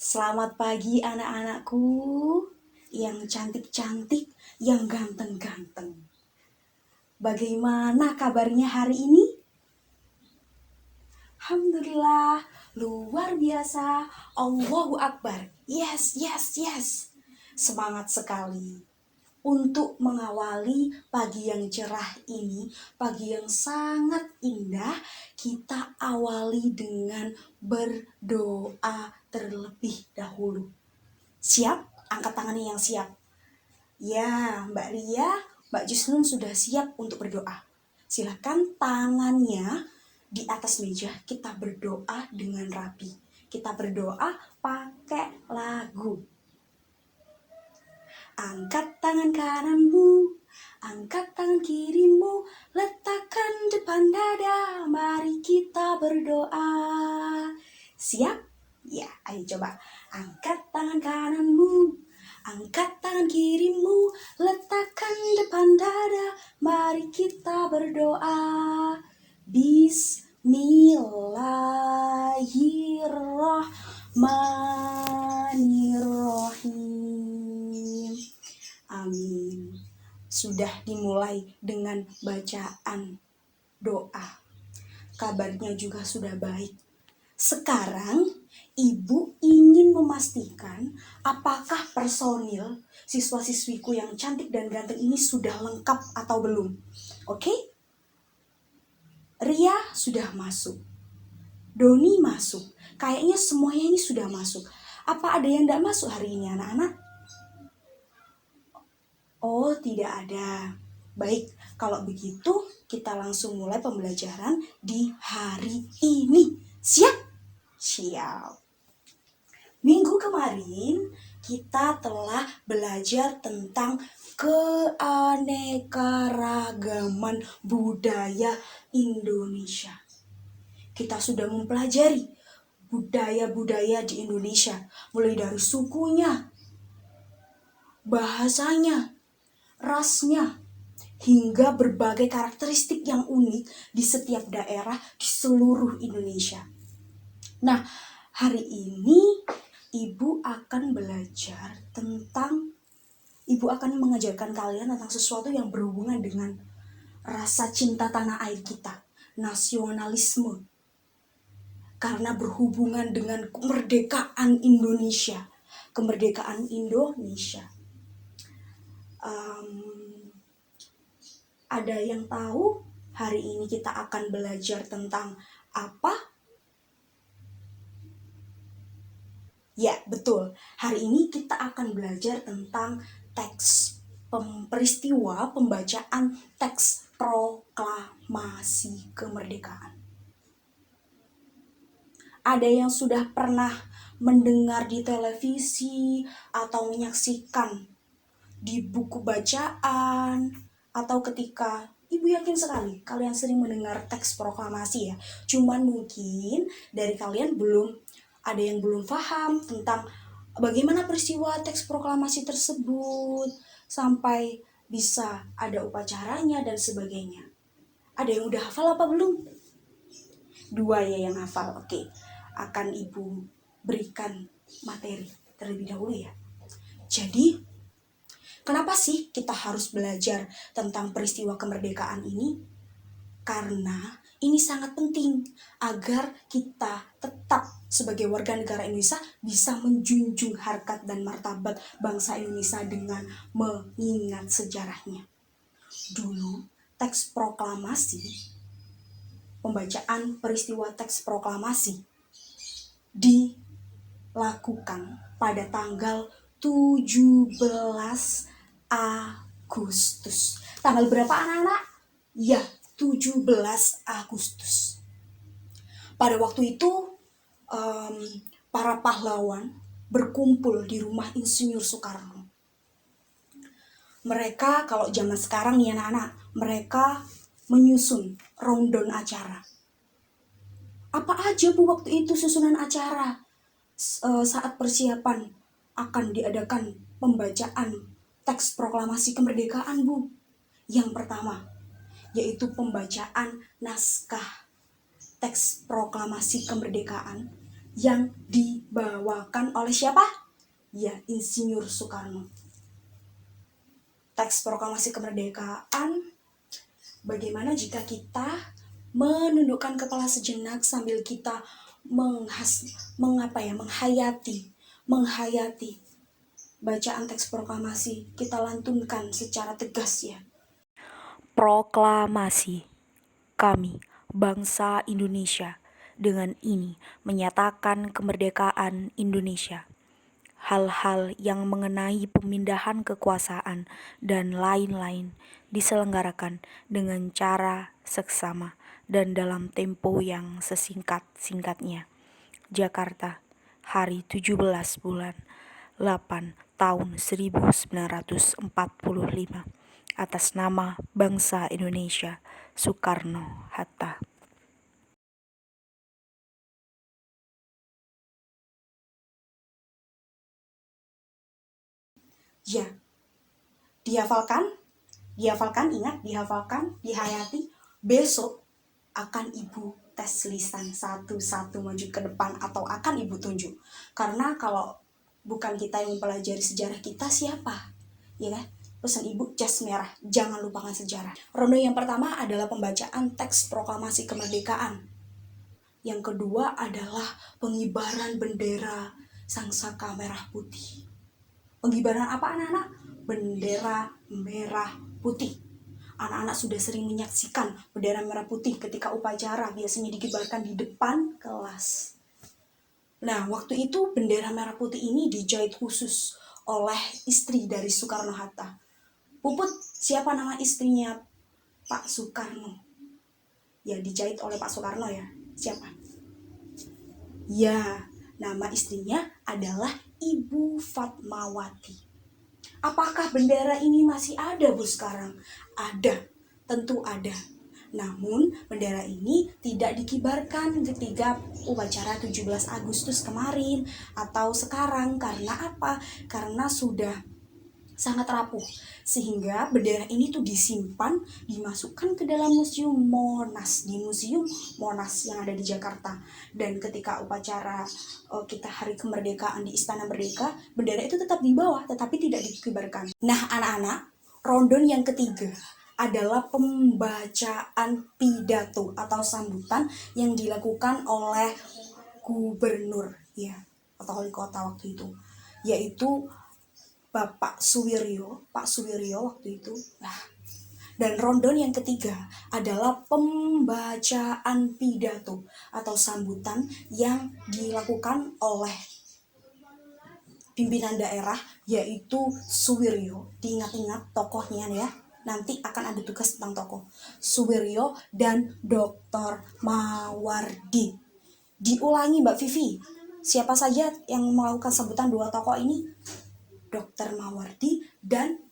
Selamat pagi anak-anakku yang cantik-cantik, yang ganteng-ganteng. Bagaimana kabarnya hari ini? Alhamdulillah, luar biasa. Allahu Akbar. Yes, yes, yes. Semangat sekali. Untuk mengawali pagi yang cerah ini, pagi yang sangat indah, kita awali dengan berdoa terlebih dahulu. Siap? Angkat tangannya yang siap. Ya, Mbak Ria, Mbak Jusnun sudah siap untuk berdoa. Silakan tangannya di atas meja, kita berdoa dengan rapi. Kita berdoa pakai lagu. Angkat tangan kananmu, angkat tangan kirimu, letakkan depan dada, mari kita berdoa. Siap? Ya, ayo coba. Angkat tangan kananmu, angkat tangan kirimu, letakkan depan dada, mari kita berdoa. Bismillahirrahmanirrahim. Amin. Sudah dimulai dengan bacaan doa. Kabarnya juga sudah baik. Sekarang Ibu ingin memastikan apakah personil siswa-siswiku yang cantik dan ganteng ini sudah lengkap atau belum. Oke? Ria sudah masuk. Doni masuk. Kayaknya semuanya ini sudah masuk. Apa ada yang tidak masuk hari ini anak-anak? Oh, tidak ada. Baik, kalau begitu kita langsung mulai pembelajaran di hari ini. Siap? Siap. Minggu kemarin kita telah belajar tentang keanekaragaman budaya Indonesia. Kita sudah mempelajari budaya-budaya di Indonesia, mulai dari sukunya, bahasanya, rasnya, hingga berbagai karakteristik yang unik di setiap daerah di seluruh Indonesia. Nah, hari ini Ibu akan mengajarkan kalian tentang sesuatu yang berhubungan dengan rasa cinta tanah air kita, nasionalisme. Karena berhubungan dengan kemerdekaan Indonesia. Ada yang tahu hari ini kita akan belajar tentang apa? Ya, betul. Hari ini kita akan belajar tentang peristiwa pembacaan teks proklamasi kemerdekaan. Ada yang sudah pernah mendengar di televisi atau menyaksikan di buku bacaan, atau ketika Ibu yakin sekali kalian sering mendengar teks proklamasi ya. Cuman mungkin dari kalian ada yang belum paham tentang bagaimana peristiwa teks proklamasi tersebut sampai bisa ada upacaranya dan sebagainya. Ada yang udah hafal apa belum? 2 ya yang hafal. Oke. Akan Ibu berikan materi terlebih dahulu ya. Jadi, kenapa sih kita harus belajar tentang peristiwa kemerdekaan ini? Karena ini sangat penting agar kita tetap sebagai warga negara Indonesia bisa menjunjung harkat dan martabat bangsa Indonesia dengan mengingat sejarahnya. Dulu, teks proklamasi, pembacaan peristiwa teks proklamasi dilakukan pada tanggal 17 Agustus. Tanggal berapa anak-anak? Ya, 17 Agustus. Pada waktu itu para pahlawan berkumpul di rumah Insinyur Soekarno. Mereka kalau zaman sekarang nih anak-anak, mereka menyusun rundown acara. Apa aja Bu waktu itu susunan acara saat persiapan akan diadakan pembacaan teks proklamasi kemerdekaan Bu? Yang pertama, yaitu pembacaan naskah teks proklamasi kemerdekaan yang dibawakan oleh siapa? Ya, Insinyur Soekarno. Teks proklamasi kemerdekaan, bagaimana jika kita menundukkan kepala sejenak sambil kita menghayati bacaan teks proklamasi, kita lantunkan secara tegas ya. Proklamasi. Kami, bangsa Indonesia, dengan ini menyatakan kemerdekaan Indonesia. Hal-hal yang mengenai pemindahan kekuasaan dan lain-lain diselenggarakan dengan cara seksama dan dalam tempo yang sesingkat-singkatnya. Jakarta, hari 17 bulan 8 tahun 1945. Atas nama bangsa Indonesia, Soekarno-Hatta. Ya, dihafalkan, ingat, dihafalkan, dihayati. Besok akan Ibu tes lisan satu-satu maju ke depan atau akan Ibu tunjuk. Karena kalau bukan kita yang mempelajari sejarah kita, siapa? Ya kan? Pesan Ibu, jas merah, jangan lupakan sejarah. Ronde yang pertama adalah pembacaan teks proklamasi kemerdekaan. Yang kedua adalah pengibaran bendera Sangsaka merah putih. Pengibaran apa anak-anak? Bendera merah putih. Anak-anak sudah sering menyaksikan bendera merah putih ketika upacara, biasanya dikibarkan di depan kelas. Nah, waktu itu bendera merah putih ini dijahit khusus oleh istri dari Soekarno-Hatta. Puput, siapa nama istrinya Pak Soekarno? Ya, dijahit oleh Pak Soekarno ya. Siapa? Ya, nama istrinya adalah Ibu Fatmawati. Apakah bendera ini masih ada Bu sekarang? Ada, tentu ada. Namun bendera ini tidak dikibarkan ketika upacara 17 Agustus kemarin atau sekarang. Karena apa? Karena sudah sangat rapuh, sehingga bendera ini tuh disimpan, dimasukkan ke dalam museum Monas, di museum Monas yang ada di Jakarta. Dan ketika upacara kita hari kemerdekaan di Istana Merdeka, bendera itu tetap di bawah tetapi tidak dikibarkan. Nah anak-anak, rondon yang ketiga adalah pembacaan pidato atau sambutan yang dilakukan oleh gubernur ya atau wali kota waktu itu, yaitu Pak Suwiryo waktu itu. Dan rondon yang ketiga adalah pembacaan pidato atau sambutan yang dilakukan oleh pimpinan daerah, yaitu Suwiryo. Diingat-ingat tokohnya ya, nanti akan ada tugas tentang tokoh. Suwiryo dan Dr. Mawardi. Diulangi Mbak Vivi, siapa saja yang melakukan sambutan dua tokoh ini? Dr. Mawardi dan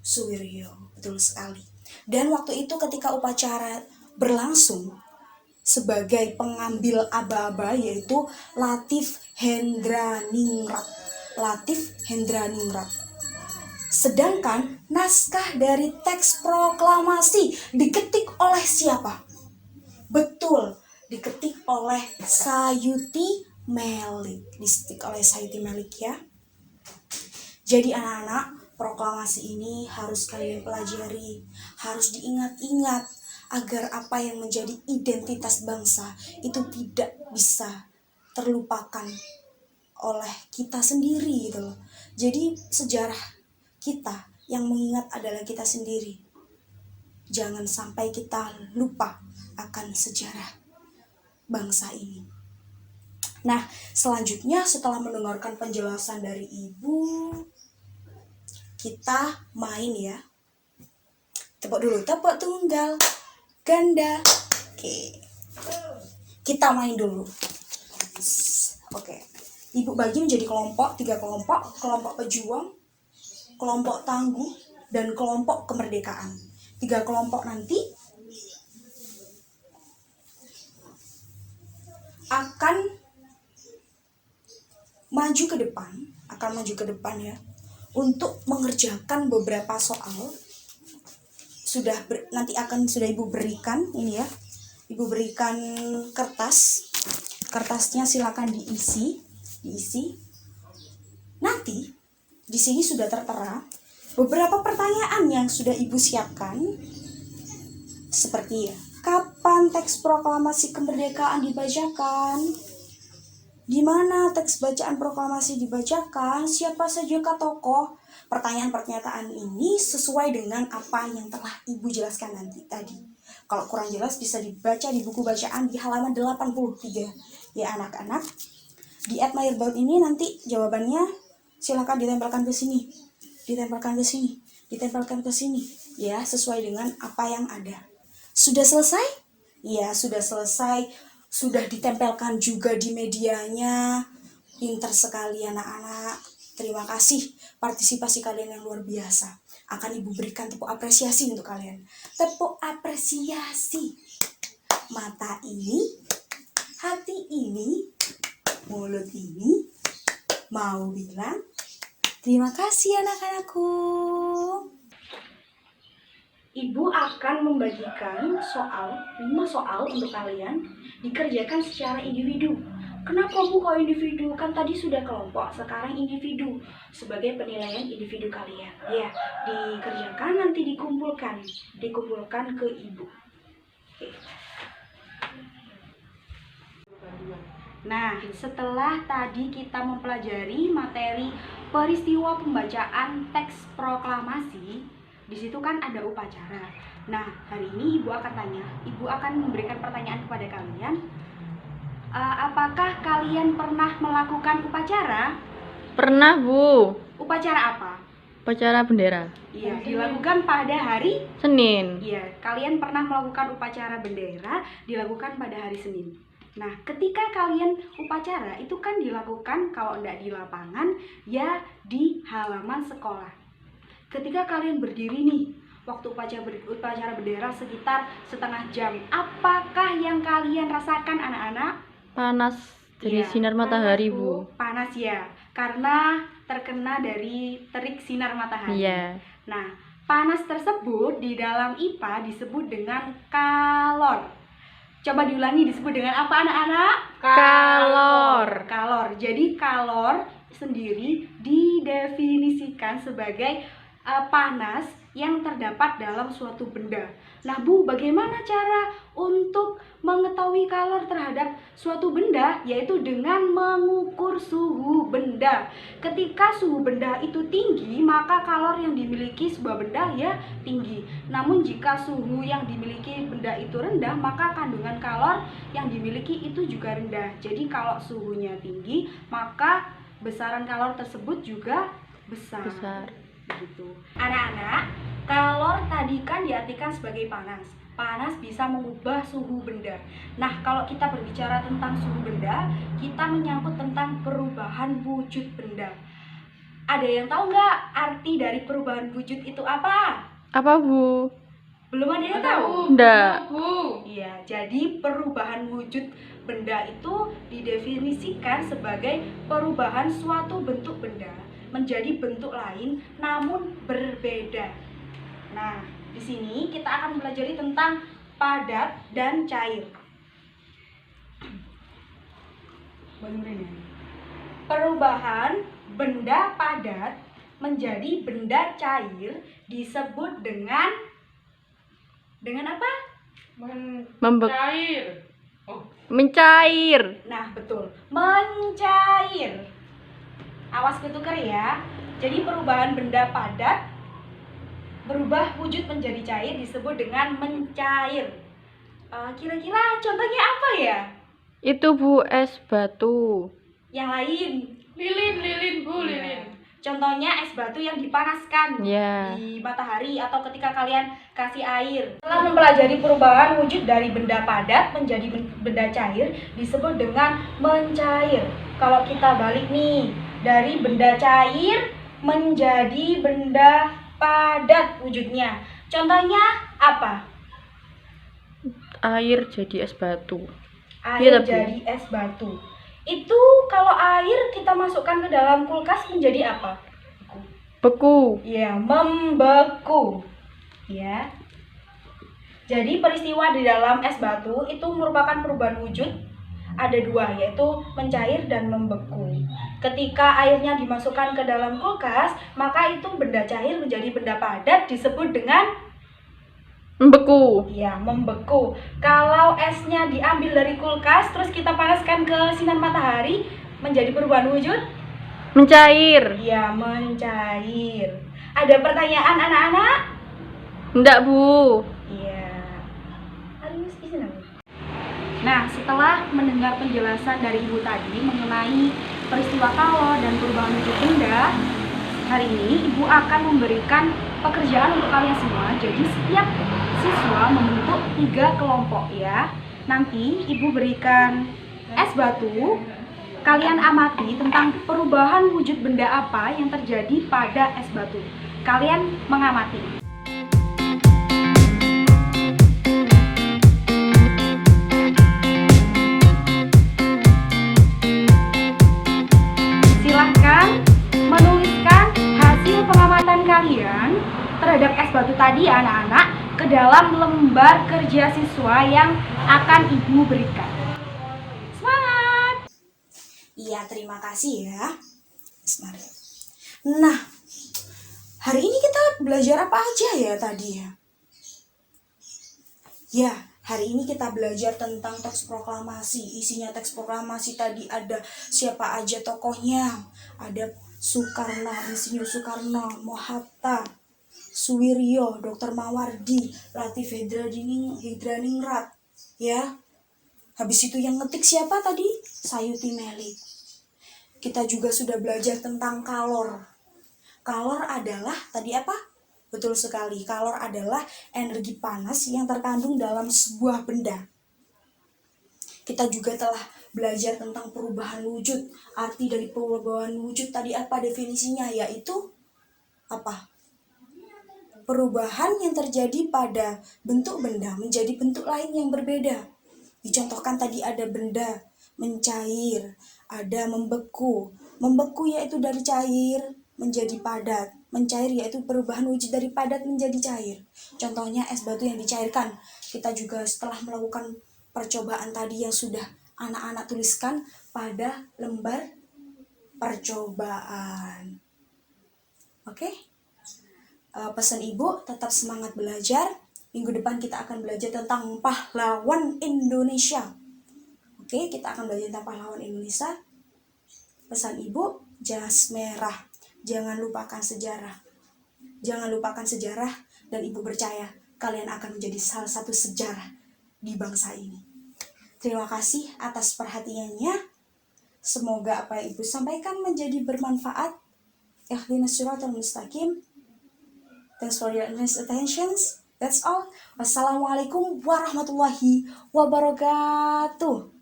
Suwiryo, betul sekali. Dan waktu itu ketika upacara berlangsung, sebagai pengambil aba-aba yaitu Latif Hendraningrat. Sedangkan naskah dari teks proklamasi diketik oleh siapa? Betul, diketik oleh Sayuti Melik. Ya. Jadi anak-anak, proklamasi ini harus kalian pelajari, harus diingat-ingat agar apa yang menjadi identitas bangsa itu tidak bisa terlupakan oleh kita sendiri gitu loh. Jadi sejarah kita yang mengingat adalah kita sendiri. Jangan sampai kita lupa akan sejarah bangsa ini. Nah, selanjutnya setelah mendengarkan penjelasan dari Ibu, kita main ya. Tepuk dulu, tepuk tunggal, ganda. Oke. Kita main dulu. Oke. Ibu bagi menjadi kelompok, 3 kelompok. Kelompok pejuang, kelompok tangguh, dan kelompok kemerdekaan. 3 kelompok nanti akan maju ke depan ya, untuk mengerjakan beberapa soal. Nanti akan sudah Ibu berikan ini ya. Ibu berikan kertas. Kertasnya silakan diisi. Nanti di sini sudah tertera beberapa pertanyaan yang sudah Ibu siapkan. Seperti kapan teks proklamasi kemerdekaan dibacakan? Di mana teks bacaan proklamasi dibacakan? Siapa saja tokoh? Pertanyaan-pertanyaan ini sesuai dengan apa yang telah Ibu jelaskan tadi. Kalau kurang jelas bisa dibaca di buku bacaan di halaman 83. Ya anak-anak, di @myirbaud ini nanti jawabannya silakan ditempelkan ke sini. Ditempelkan ke sini. Ya, sesuai dengan apa yang ada. Sudah selesai? Ya, sudah selesai. Sudah ditempelkan juga di medianya. Pinter sekali anak-anak. Terima kasih partisipasi kalian yang luar biasa. Akan Ibu berikan tepuk apresiasi untuk kalian. Tepuk apresiasi. Mata ini, hati ini, mulut ini mau bilang terima kasih anak-anakku. Ibu akan membagikan 5 soal untuk kalian dikerjakan secara individu. Kenapa Bu kok individu? Kan tadi sudah kelompok, sekarang individu. Sebagai penilaian individu kalian. Ya, dikerjakan nanti dikumpulkan ke Ibu. Oke. Nah, setelah tadi kita mempelajari materi peristiwa pembacaan teks proklamasi, di situ kan ada upacara. Nah, hari ini Ibu akan memberikan pertanyaan kepada kalian. Apakah kalian pernah melakukan upacara? Pernah, Bu. Upacara apa? Upacara bendera. Iya, dilakukan pada hari Senin. Iya, kalian pernah melakukan upacara bendera dilakukan pada hari Senin. Nah, ketika kalian upacara itu kan dilakukan kalau tidak di lapangan, ya di halaman sekolah. Ketika kalian berdiri nih, waktu upacara bendera sekitar setengah jam, apakah yang kalian rasakan anak-anak? Panas dari Iya, sinar matahari, Bu. Panas ya, karena terkena dari terik sinar matahari. Iya. Nah, panas tersebut di dalam IPA disebut dengan kalor. Coba diulangi, disebut dengan apa anak-anak? Kalor. Jadi kalor sendiri didefinisikan sebagai panas yang terdapat dalam suatu benda. Nah Bu, bagaimana cara untuk mengetahui kalor terhadap suatu benda? Yaitu dengan mengukur suhu benda. Ketika suhu benda itu tinggi, maka kalor yang dimiliki sebuah benda ya tinggi. Namun jika suhu yang dimiliki benda itu rendah, maka kandungan kalor yang dimiliki itu juga rendah. Jadi kalau suhunya tinggi, maka besaran kalor tersebut juga besar. Begitu. Anak-anak, kalor tadi kan diartikan sebagai panas. Panas bisa mengubah suhu benda. Nah, kalau kita berbicara tentang suhu benda, kita menyangkut tentang perubahan wujud benda. Ada yang tahu nggak arti dari perubahan wujud itu apa? Apa, Bu? Belum ada yang tahu? Enggak. Iya, jadi perubahan wujud benda itu didefinisikan sebagai perubahan suatu bentuk benda menjadi bentuk lain namun berbeda. Nah, di sini kita akan mempelajari tentang padat dan cair. Perubahan benda padat menjadi benda cair disebut dengan apa? Mencair. Nah, betul. Mencair. Awas ketuker ya. Jadi perubahan benda padat berubah wujud menjadi cair disebut dengan mencair. Kira-kira contohnya apa ya? Itu, Bu, es batu. Yang lain? Lilin, Bu, Iya. lilin. Contohnya es batu yang dipanaskan Iya. di matahari atau ketika kalian kasih air. Setelah mempelajari perubahan wujud dari benda padat menjadi benda cair disebut dengan mencair. Kalau kita balik nih, dari benda cair menjadi benda padat wujudnya. Contohnya apa? Air jadi es batu. Air Iya, Bu. jadi es batu. Itu kalau air kita masukkan ke dalam kulkas menjadi apa? Beku. Ya, membeku. Ya. Jadi peristiwa di dalam es batu itu merupakan perubahan wujud ada dua, yaitu mencair dan membeku. Ketika airnya dimasukkan ke dalam kulkas, maka itu benda cair menjadi benda padat disebut dengan Membeku. ya membeku. Kalau esnya diambil dari kulkas terus kita panaskan ke sinar matahari menjadi perubahan wujud, Mencair. ya mencair. Ada pertanyaan anak-anak? Enggak, Bu. Iya. Harus izin aku. Nah, setelah mendengar penjelasan dari Ibu tadi mengenai peristiwa kalor dan perubahan wujud benda, hari ini Ibu akan memberikan pekerjaan untuk kalian semua. Jadi setiap siswa membentuk 3 kelompok ya. Nanti Ibu berikan es batu. Kalian amati tentang perubahan wujud benda apa yang terjadi pada es batu. Kalian mengamati. Silahkan menuliskan hasil pengamatan kalian terhadap es batu tadi ya anak-anak ke dalam lembar kerja siswa yang akan Ibu berikan. Semangat! Iya, terima kasih ya, Miss Maria. Nah, hari ini kita belajar apa aja ya tadi ya? Ya, hari ini kita belajar tentang teks proklamasi. Isinya teks proklamasi tadi ada siapa aja tokohnya. Ada Soekarno, Insinyur Soekarno, Mohatta, Suwiryo, Dr. Mawardi, Latif Hydraningrat, ya. Habis itu yang ngetik siapa tadi? Sayuti Melik. Kita juga sudah belajar tentang kalor. Kalor adalah tadi apa? Betul sekali, kalor adalah energi panas yang terkandung dalam sebuah benda. Kita juga telah belajar tentang perubahan wujud. Arti dari perubahan wujud tadi apa definisinya? Yaitu apa? Perubahan yang terjadi pada bentuk benda menjadi bentuk lain yang berbeda. Dicontohkan tadi ada benda mencair, ada membeku. Membeku yaitu dari cair menjadi padat. Mencair yaitu perubahan wujud dari padat menjadi cair. Contohnya es batu yang dicairkan. Kita juga setelah melakukan percobaan tadi yang sudah anak-anak tuliskan pada lembar percobaan. Oke? Pesan Ibu, tetap semangat belajar. Minggu depan kita akan belajar tentang pahlawan Indonesia. Oke, kita akan belajar tentang pahlawan Indonesia. Pesan Ibu, jas merah. Jangan lupakan sejarah. Jangan lupakan sejarah dan Ibu percaya kalian akan menjadi salah satu sejarah di bangsa ini. Terima kasih atas perhatiannya. Semoga apa yang Ibu sampaikan menjadi bermanfaat. Ihdinas siratal mustaqim. Thanks for your attention. That's all. Wassalamualaikum warahmatullahi wabarakatuh.